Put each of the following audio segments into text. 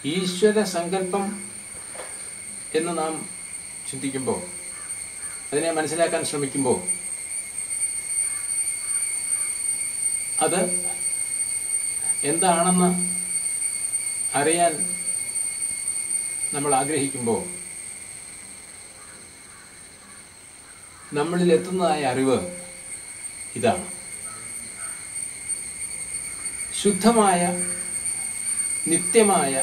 ഈശ്വര സങ്കല്പം എന്ന് നാം ചിന്തിക്കുമ്പോൾ, അതിനെ മനസ്സിലാക്കാൻ ശ്രമിക്കുമ്പോൾ, അത് എന്താണെന്ന് അറിയാൻ നമ്മൾ ആഗ്രഹിക്കുമ്പോൾ നമ്മളിൽ എത്തുന്നതായ അറിവ് ഇതാണ്: ശുദ്ധമായ നിത്യമായ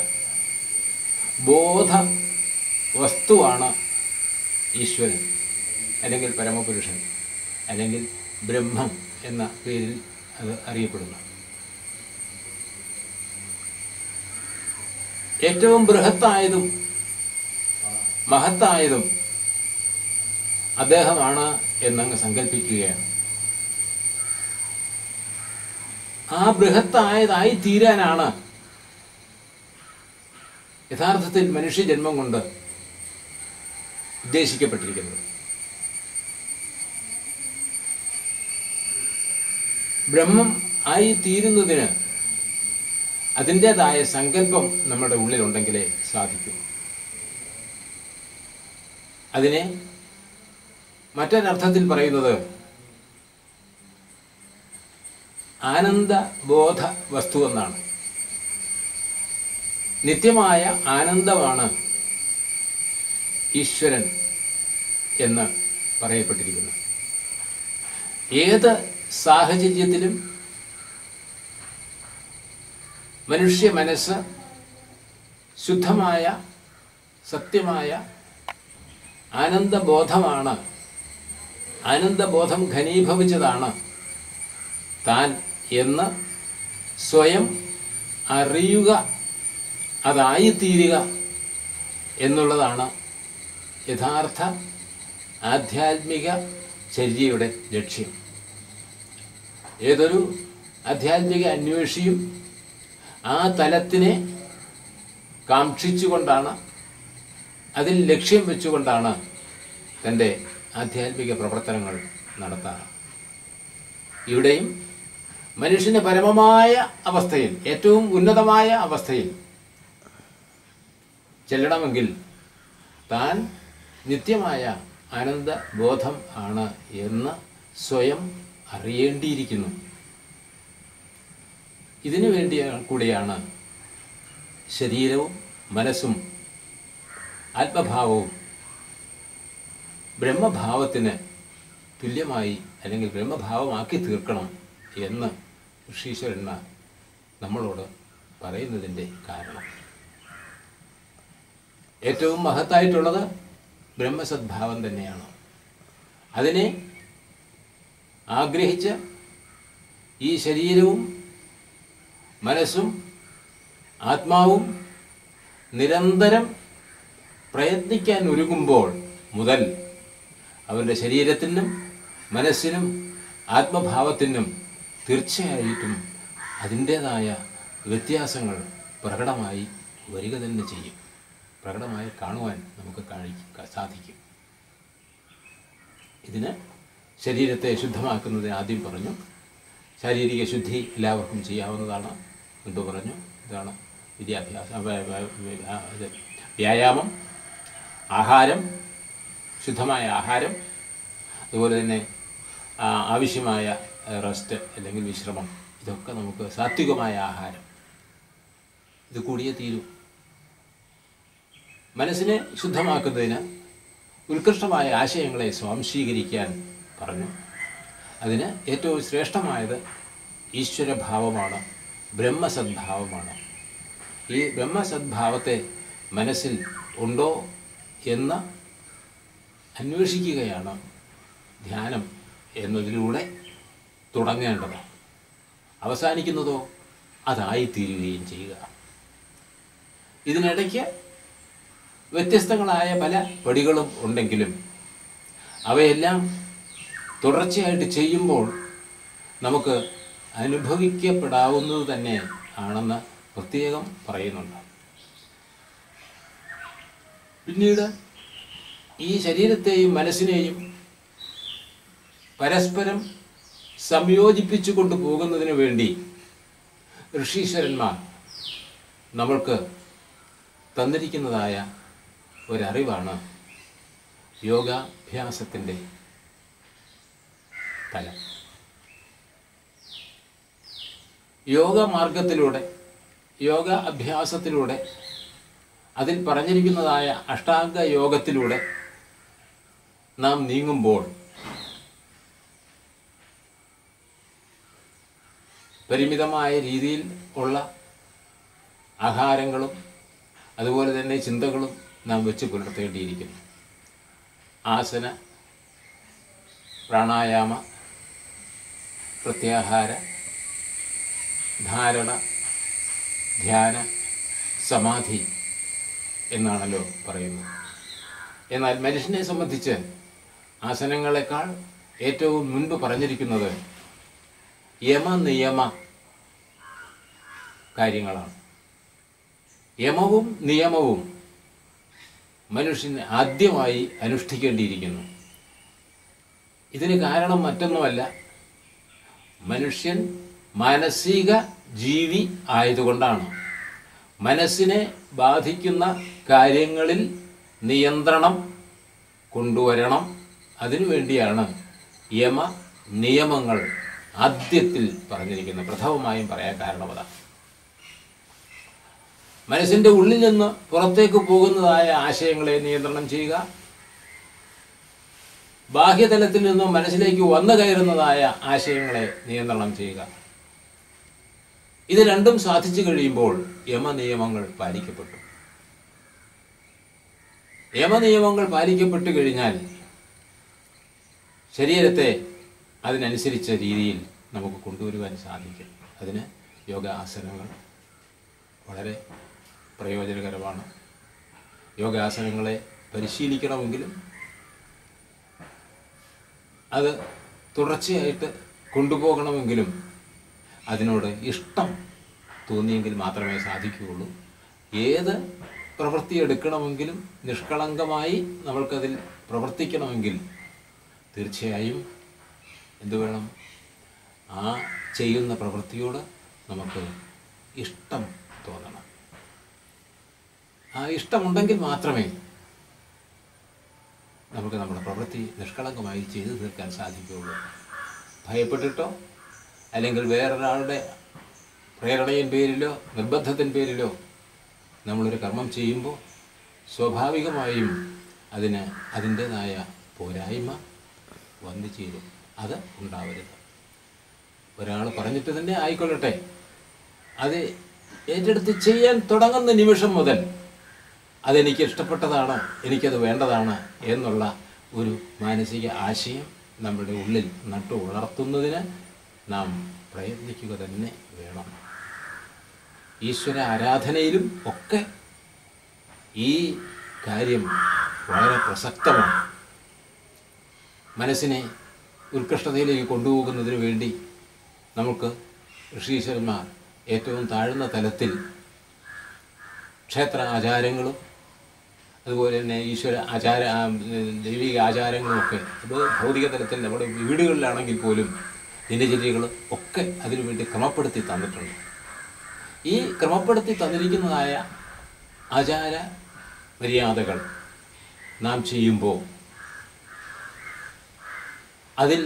ബോധ വസ്തുവാണ് ഈശ്വരൻ, അല്ലെങ്കിൽ പരമപുരുഷൻ, അല്ലെങ്കിൽ ബ്രഹ്മം എന്ന പേരിൽ അത് അറിയപ്പെടുന്നു. ഏറ്റവും ബൃഹത്തായതും മഹത്തായതും അദ്ദേഹമാണ് എന്നങ്ങ് സങ്കല്പിക്കുകയാണ്. ആ ബൃഹത്തായതായി തീരാനാണ് യഥാർത്ഥത്തിൽ മനുഷ്യജന്മം കൊണ്ട് ഉദ്ദേശിക്കപ്പെട്ടിരിക്കുന്നത്. ബ്രഹ്മം ആയി തീരുന്നതിന് അതിൻ്റെതായ സങ്കല്പം നമ്മുടെ ഉള്ളിലുണ്ടെങ്കിലേ സാധിക്കൂ. അതിനെ മറ്റൊരർത്ഥത്തിൽ പറയുന്നത് ആനന്ദബോധ വസ്തു എന്നാണ്. നിത്യമായ ആനന്ദമാണ് ഈശ്വരൻ എന്ന് പറയപ്പെട്ടിരിക്കുന്നു. ഏത് സാഹചര്യത്തിലും മനുഷ്യ മനസ്സ് ശുദ്ധമായ സത്യമായ ആനന്ദബോധമാണ്, ആനന്ദബോധം ഘനീഭവിച്ചതാണ് താൻ എന്ന് സ്വയം അറിയുക, അതായിത്തീരുക എന്നുള്ളതാണ് യഥാർത്ഥ ആധ്യാത്മിക ചര്യയുടെ ലക്ഷ്യം. ഏതൊരു ആധ്യാത്മിക അന്വേഷിയും ആ തലത്തിനെ കാക്ഷിച്ചുകൊണ്ടാണ്, അതിൽ ലക്ഷ്യം വെച്ചുകൊണ്ടാണ് തൻ്റെ ആധ്യാത്മിക പ്രവർത്തനങ്ങൾ നടത്താറ്. ഇവിടെയും മനുഷ്യന് പരമമായ അവസ്ഥയിൽ, ഏറ്റവും ഉന്നതമായ അവസ്ഥയിൽ ചെല്ലണമെങ്കിൽ താൻ നിത്യമായ ആനന്ദബോധം ആണ് എന്ന് സ്വയം അറിയേണ്ടിയിരിക്കുന്നു. ഇതിനു വേണ്ടി കൂടിയാണ് ശരീരവും മനസ്സും ആത്മഭാവവും ബ്രഹ്മഭാവത്തിന് തുല്യമായി, അല്ലെങ്കിൽ ബ്രഹ്മഭാവമാക്കി തീർക്കണം എന്ന് ഋഷീശ്വരന്മാർ നമ്മളോട് പറയുന്നതിൻ്റെ കാരണം. ഏറ്റവും മഹത്തായിട്ടുള്ളത് ബ്രഹ്മസദ്ഭാവം തന്നെയാണ്. അതിനെ ആഗ്രഹിച്ച് ഈ ശരീരവും മനസ്സും ആത്മാവും നിരന്തരം പ്രയത്നിക്കാൻ ഒരുങ്ങുമ്പോൾ മുതൽ അവരുടെ ശരീരത്തിനും മനസ്സിനും ആത്മഭാവത്തിനും തീർച്ചയായിട്ടും അതിൻ്റേതായ വ്യത്യാസങ്ങൾ പ്രകടമായി വരിക തന്നെ ചെയ്യും, പ്രകടമായി കാണുവാൻ നമുക്ക് സാധിക്കും. ഇതിന് ശരീരത്തെ ശുദ്ധമാക്കുന്നതിന് ആദ്യം പറഞ്ഞു. ശാരീരിക ശുദ്ധി എല്ലാവർക്കും ചെയ്യാവുന്നതാണ്. മുൻപ് പറഞ്ഞു, ഇതാണ് വിദ്യാഭ്യാസം, വ്യായാമം, ആഹാരം, ശുദ്ധമായ ആഹാരം, അതുപോലെ തന്നെ ആവശ്യമായ റെസ്റ്റ് അല്ലെങ്കിൽ വിശ്രമം, ഇതൊക്കെ നമുക്ക് സാത്വികമായ ആഹാരം, ഇത് കൂടിയേ തീരൂ. മനസ്സിനെ ശുദ്ധമാക്കുന്നതിന് ഉത്കൃഷ്ടമായ ആശയങ്ങളെ സ്വാംശീകരിക്കാൻ പറഞ്ഞു. അതിന് ഏറ്റവും ശ്രേഷ്ഠമായത് ഈശ്വരഭാവമാണ്, ബ്രഹ്മസദ്ഭാവമാണ്. ഈ ബ്രഹ്മസദ്ഭാവത്തെ മനസ്സിൽ ഉണ്ടോ എന്ന് അന്വേഷിക്കുകയാണ് ധ്യാനം എന്നതിലൂടെ തുടങ്ങേണ്ടത്. അവസാനിക്കുന്നതോ അതായിത്തീരുകയും ചെയ്യുക. ഇതിനിടയ്ക്ക് വ്യത്യസ്തങ്ങളായ പല പടികളും ഉണ്ടെങ്കിലും അവയെല്ലാം തുടർച്ചയായിട്ട് ചെയ്യുമ്പോൾ നമുക്ക് അനുഭവിക്കപ്പെടാവുന്നത് തന്നെ ആണെന്ന് പ്രത്യേകം പറയുന്നുണ്ട്. പിന്നീട് ഈ ശരീരത്തെയും മനസ്സിനെയും പരസ്പരം സംയോജിപ്പിച്ചു കൊണ്ടുപോകുന്നതിന് വേണ്ടി ഋഷീശ്വരന്മാർ നമ്മൾക്ക് തന്നിരിക്കുന്നതായ ഒരറിവാണ് യോഗാഭ്യാസത്തിൻ്റെ തലം. യോഗമാർഗത്തിലൂടെ, യോഗ അഭ്യാസത്തിലൂടെ, അതിൽ പറഞ്ഞിരിക്കുന്നതായ അഷ്ടാംഗ യോഗത്തിലൂടെ നാം നീങ്ങുമ്പോൾ പരിമിതമായ രീതിയിൽ ഉള്ള ആഹാരങ്ങളും അതുപോലെ തന്നെ ചിന്തകളും നാം വെച്ച് പുലർത്തേണ്ടിയിരിക്കുന്നു. ആസന, പ്രാണായാമ, പ്രത്യാഹാര, ധാരണ, ധ്യാന, സമാധി എന്നാണല്ലോ പറയുന്നത്. എന്നാൽ മനുഷ്യനെ സംബന്ധിച്ച് ആസനങ്ങളെക്കാൾ ഏറ്റവും മുൻപ് പറഞ്ഞിരിക്കുന്നത് യമനിയമ കാര്യങ്ങളാണ്. യമവും നിയമവും മനുഷ്യൻ ആദ്യമായി അനുഷ്ഠിക്കേണ്ടിയിരിക്കുന്നു. ഇതിന് കാരണം മറ്റൊന്നുമല്ല, മനുഷ്യൻ മാനസിക ജീവി ആയതുകൊണ്ടാണ്. മനസ്സിനെ ബാധിക്കുന്ന കാര്യങ്ങളിൽ നിയന്ത്രണം കൊണ്ടുവരണം. അതിനുവേണ്ടിയാണ് യമ നിയമങ്ങൾ ആദ്യത്തിൽ പറഞ്ഞിരിക്കുന്നത്. പ്രഥമമായും പറയാൻ കാരണം അതാണ്. മനസ്സിൻ്റെ ഉള്ളിൽ നിന്ന് പുറത്തേക്ക് പോകുന്നതായ ആശയങ്ങളെ നിയന്ത്രണം ചെയ്യുക, ബാഹ്യതലത്തിൽ നിന്നും മനസ്സിലേക്ക് വന്നു കയറുന്നതായ ആശയങ്ങളെ നിയന്ത്രണം ചെയ്യുക. ഇത് രണ്ടും സാധിച്ചു കഴിയുമ്പോൾ യമനിയമങ്ങൾ പാലിക്കപ്പെട്ടു. യമനിയമങ്ങൾ പാലിക്കപ്പെട്ടു കഴിഞ്ഞാൽ ശരീരത്തെ അതിനനുസരിച്ച രീതിയിൽ നമുക്ക് കൊണ്ടുവരുവാൻ സാധിക്കും. അതിന് യോഗാസനങ്ങൾ വളരെ പ്രയോജനകരമാണ്. യോഗാസനങ്ങളെ പരിശീലിക്കണമെങ്കിലും അത് തുടർച്ചയായിട്ട് കൊണ്ടുപോകണമെങ്കിലും അതിനോട് ഇഷ്ടം തോന്നിയെങ്കിൽ മാത്രമേ സാധിക്കുകയുള്ളൂ. ഏത് പ്രവൃത്തി എടുക്കണമെങ്കിലും നിഷ്കളങ്കമായി നമ്മൾക്കതിൽ പ്രവർത്തിക്കണമെങ്കിൽ തീർച്ചയായും എന്തു വേണം? ആ ചെയ്യുന്ന പ്രവൃത്തിയോട് നമുക്ക് ഇഷ്ടം തോന്നണം. ആ ഇഷ്ടമുണ്ടെങ്കിൽ മാത്രമേ നമുക്ക് നമ്മുടെ പ്രവൃത്തി നിഷ്കളങ്കമായി ചെയ്തു തീർക്കാൻ സാധിക്കുകയുള്ളൂ. ഭയപ്പെട്ടിട്ടോ അല്ലെങ്കിൽ വേറൊരാളുടെ പ്രേരണയിൻ പേരിലോ നിർബന്ധത്തിൻ പേരിലോ നമ്മളൊരു കർമ്മം ചെയ്യുമ്പോൾ സ്വാഭാവികമായും അതിന് അതിൻ്റേതായ പോരായ്മ വന്നു ചേരും. അത് ഉണ്ടാവരുത്. ഒരാൾ പറഞ്ഞിട്ട് തന്നെ ആയിക്കൊള്ളട്ടെ, അത് ഏറ്റെടുത്ത് ചെയ്യാൻ തുടങ്ങുന്ന നിമിഷം മുതൽ അതെനിക്ക് ഇഷ്ടപ്പെട്ടതാണ്, എനിക്കത് വേണ്ടതാണ് എന്നുള്ള ഒരു മാനസിക ആശയം നമ്മുടെ ഉള്ളിൽ നട്ടു വളർത്തുന്നതിന് നാം പ്രയത്നിക്കുക തന്നെ വേണം. ഈശ്വര ആരാധനയിലും ഒക്കെ ഈ കാര്യം വളരെ പ്രസക്തമാണ്. മനസ്സിനെ ഉത്കൃഷ്ടതയിലേക്ക് കൊണ്ടുപോകുന്നതിന് വേണ്ടി നമുക്ക് ഋഷീശ്വരന്മാർ ഏറ്റവും താഴ്ന്ന തലത്തിൽ ക്ഷേത്ര ആചാരങ്ങളും അതുപോലെ തന്നെ ഈശ്വര ദൈവിക ആചാരങ്ങളുമൊക്കെ, അത് ഭൗതിക തലത്തിൽ നമ്മുടെ വീടുകളിലാണെങ്കിൽ പോലും ദിനചര്യകളും ഒക്കെ അതിനുവേണ്ടി ക്രമപ്പെടുത്തി തന്നിട്ടുണ്ട്. ഈ ക്രമപ്പെടുത്തി തന്നിരിക്കുന്നതായ ആചാര മര്യാദകൾ നാം ചെയ്യുമ്പോൾ അതിൽ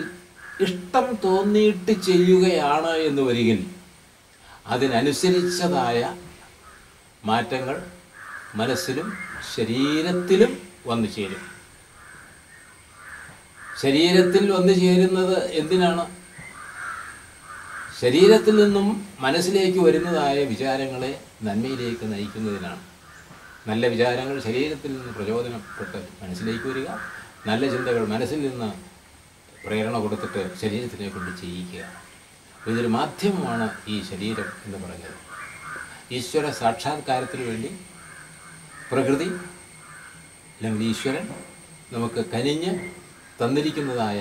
ഇഷ്ടം തോന്നിയിട്ട് ചെയ്യുകയാണ് എന്ന് വരികിൽ അതിനനുസരിച്ചതായ മാറ്റങ്ങൾ മനസ്സിലും ശരീരത്തിലും വന്നു ചേരും. ശരീരത്തിൽ വന്നു ചേരുന്നത് എന്തിനാണ്? ശരീരത്തിൽ നിന്നും മനസ്സിലേക്ക് വരുന്നതായ വിചാരങ്ങളെ നന്മയിലേക്ക് നയിക്കുന്നതിനാണ്. നല്ല വിചാരങ്ങൾ ശരീരത്തിൽ നിന്ന് പ്രചോദനപ്പെട്ട് മനസ്സിലേക്ക് വരിക, നല്ല ചിന്തകൾ മനസ്സിൽ നിന്ന് പ്രേരണ കൊടുത്തിട്ട് ശരീരത്തിനെ കൊണ്ട് ചെയ്യിക്കുക. ഇതൊരു മാധ്യമമാണ് ഈ ശരീരം എന്ന് പറയുന്നത്. ഈശ്വര സാക്ഷാത്കാരത്തിന് വേണ്ടി പ്രകൃതി അല്ലെങ്കിൽ ഈശ്വരൻ നമുക്ക് കനിഞ്ഞ് തന്നിരിക്കുന്നതായ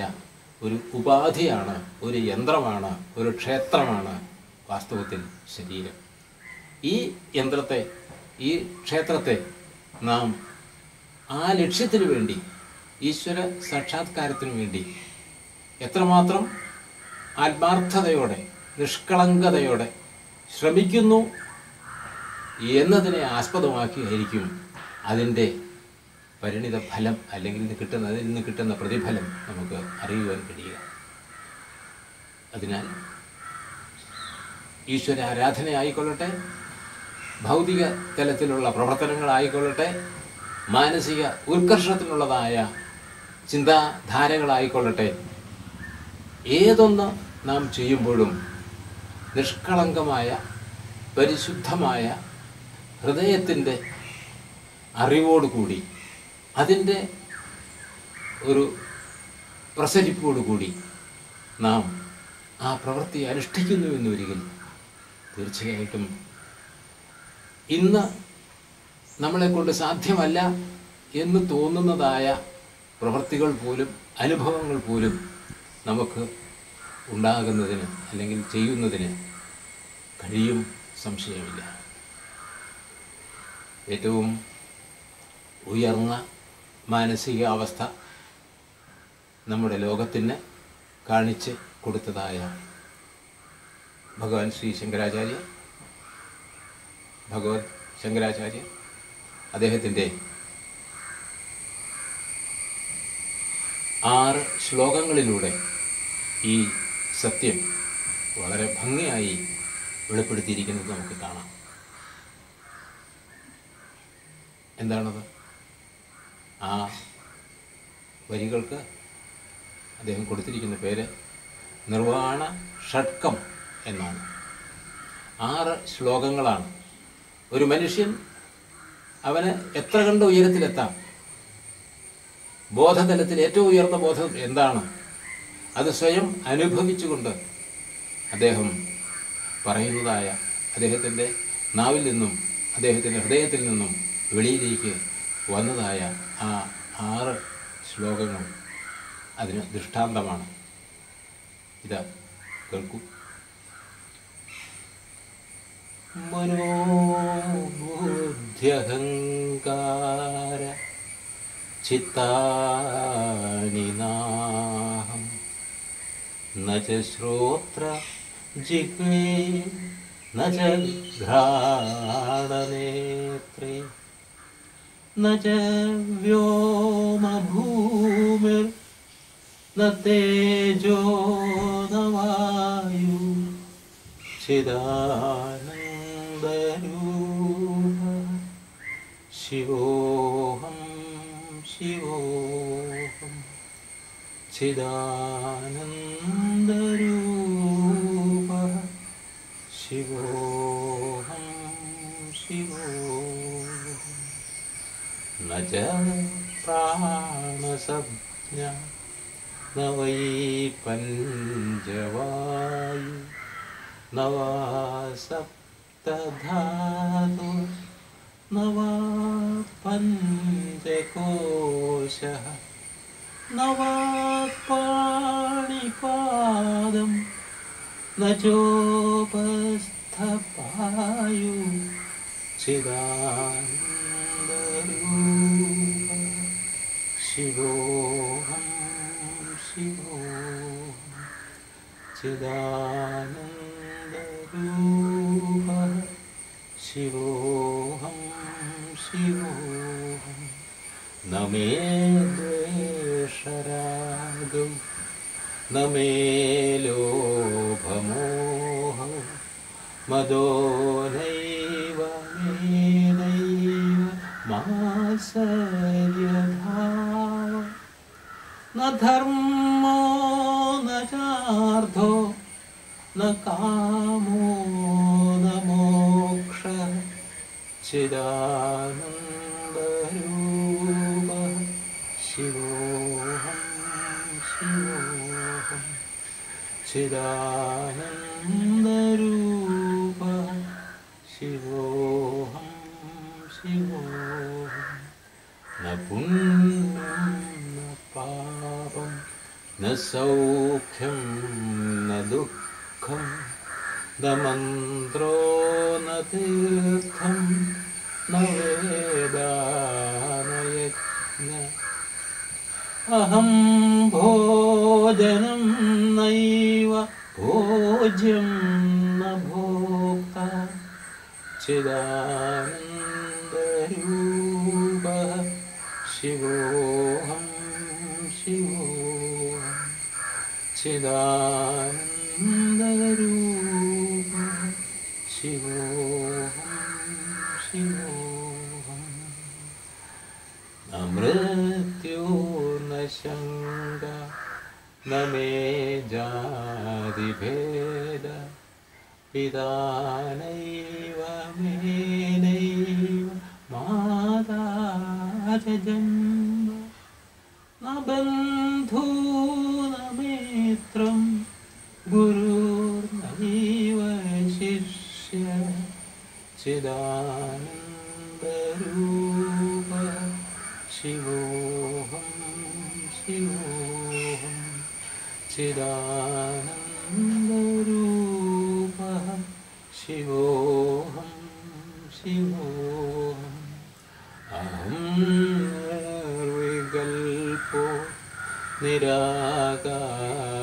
ഒരു ഉപാധിയാണ്, ഒരു യന്ത്രമാണ്, ഒരു ക്ഷേത്രമാണ് വാസ്തവത്തിൽ ശരീരം. ഈ യന്ത്രത്തെ, ഈ ക്ഷേത്രത്തെ നാം ആ ലക്ഷ്യത്തിനു വേണ്ടി, ഈശ്വര സാക്ഷാത്കാരത്തിനു വേണ്ടി എത്രമാത്രം ആത്മാർത്ഥതയോടെ നിഷ്കളങ്കതയോടെ ശ്രമിക്കുന്നു എന്നതിനെ ആസ്പദമാക്കിയായിരിക്കും അതിൻ്റെ പരിണിത ഫലം അല്ലെങ്കിൽ അതിൽ നിന്ന് കിട്ടുന്ന പ്രതിഫലം നമുക്ക് അറിയുവാൻ കഴിയുക. അതിനാൽ ഈശ്വര ആരാധനയായിക്കൊള്ളട്ടെ, ഭൗതിക തലത്തിലുള്ള പ്രവർത്തനങ്ങളായിക്കൊള്ളട്ടെ, മാനസിക ഉത്കർഷത്തിനുള്ളതായ ചിന്താധാരകളായിക്കൊള്ളട്ടെ, ഏതൊന്ന് നാം ചെയ്യുമ്പോഴും നിഷ്കളങ്കമായ പരിശുദ്ധമായ ഹൃദയത്തിൻ്റെ അറിവോടുകൂടി അതിൻ്റെ ഒരു പ്രസരിപ്പോടുകൂടി നാം ആ പ്രവൃത്തി അനുഷ്ഠിക്കുന്നു എന്നൊരിക്കൽ തീർച്ചയായിട്ടും ഇന്ന് നമ്മളെക്കൊണ്ട് സാധ്യമല്ല എന്ന് തോന്നുന്നതായ പ്രവൃത്തികൾ പോലും അനുഭവങ്ങൾ പോലും നമുക്ക് ഉണ്ടാകുന്നതിന് അല്ലെങ്കിൽ ചെയ്യുന്നതിന് കഴിയും, സംശയമില്ല. ഏറ്റവും ഉയർന്ന മാനസികാവസ്ഥ നമ്മുടെ ലോകത്തിന് കാണിച്ച് കൊടുത്തതായ ഭഗവാൻ ശ്രീ ശങ്കരാചാര്യ അദ്ദേഹത്തിൻ്റെ 6 ശ്ലോകങ്ങളിലൂടെ ഈ സത്യം വളരെ ഭംഗിയായി വെളിപ്പെടുത്തിയിരിക്കുന്നത് നമുക്ക് കാണാം. എന്താണത്? ആ വരികൾക്ക് അദ്ദേഹം കൊടുത്തിരിക്കുന്ന പേര് നിർവാണ ഷഡ്കം എന്നാണ്. 6 ശ്ലോകങ്ങളാണ്. ഒരു മനുഷ്യൻ അവന് എത്ര കണ്ട് ഉയരത്തിലെത്താം, ബോധതലത്തിൽ ഏറ്റവും ഉയർന്ന ബോധം എന്താണ്, അത് സ്വയം അനുഭവിച്ചുകൊണ്ട് അദ്ദേഹം പറയുന്നതായ അദ്ദേഹത്തിൻ്റെ നാവിൽ നിന്നും അദ്ദേഹത്തിൻ്റെ ഹൃദയത്തിൽ നിന്നും വെളിയിലേക്ക് വന്നതായ ആ 6 ശ്ലോകങ്ങൾ അതിന് ദൃഷ്ടാന്തമാണ്. ഇതാ കേൾക്കൂ. മനോബുദ്ധ്യഹങ്കാര ചിത്താനി നാഹം ന ച ശ്രോത്ര ജിഹ്വേ ന ച ഘ്രാണനേത്രേ ന ച വ്യോമഭൂമിർ ന തേജോ ന വായു ചിദാനന്ദരൂപ ശിവോഹം ശിവോഹം ചിദാനന്ദരൂപ ശിവോഹം ശിവോഹം ന ച പ്രാണസഞ്ജ ന വൈ പഞ്ചവായു ന വാ സപ്തധാതു ന വാ പഞ്ചകോശഃ ന വാ പാണിപാദം ന ചോപസ്ഥപായു ചിദാനന്ദരൂപ ശിവോഹം ശിവോഹം ചിദാനന്ദരൂപ ശിവോഹം ശിവോഹം ന മേ ദ്വേഷരാഗം ന മേ ലോഭമോഹം മദോ നൈവ മാത്സര്യഭാവം ന ധർമ്മോ ന ചാർദ്ധോ ന കാമോ ന മോക്ഷഃ ചിദാനന്ദരൂപ ശിവോഹം ശിവോഹം ചിദാനന്ദരൂപ ശിവോഹം ശിവോഹം ന പുണ്യം ന പാപം ന സൗഖ്യം ന ദുഃഖം ന മന്ത്രോ ന തീർത്ഥം ന വേദാനയജ്ഞ അഹം ഭോജനം നൈവ ഭോജ്യം ന ഭോക്ത ചിദാനന്ദരൂപഃ ശിവോഹം ശിവോഹം ചിദാനന്ദരൂപഃ ശിവോഹം ശിവോഹം ന മൃത്യോ ന ശങ്ക ന മേ ജാതിഭേദ പിതാ നൈവ മേ നൈവ മാതാ ച ജന്മ ന ബന്ധൂ ന മിത്രം ഗുരുർനൈവ ശിഷ്യ ചിദാനന്ദരൂപഃ ശിവോഹം ശിവോഹം ചിദാനന്ദരൂപഃ ശിവോഹം ശിവോഹം അഹം നിർവികൽപോ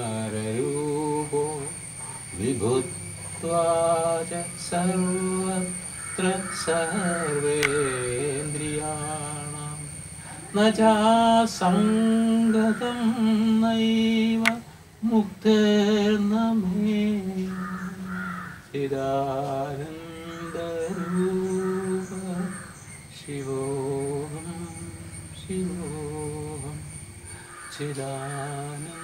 നിരാകാരരൂപോ വിഭുത്വാച സർവത്ര സർവേന്ദ്രിയാണാം ന ചാസംഗതം നൈവ മുക്തിർന മേ ചിദാനന്ദരൂപഃ ശിവോഹം ശിവോഹം ചിദാനന്ദരൂപഃ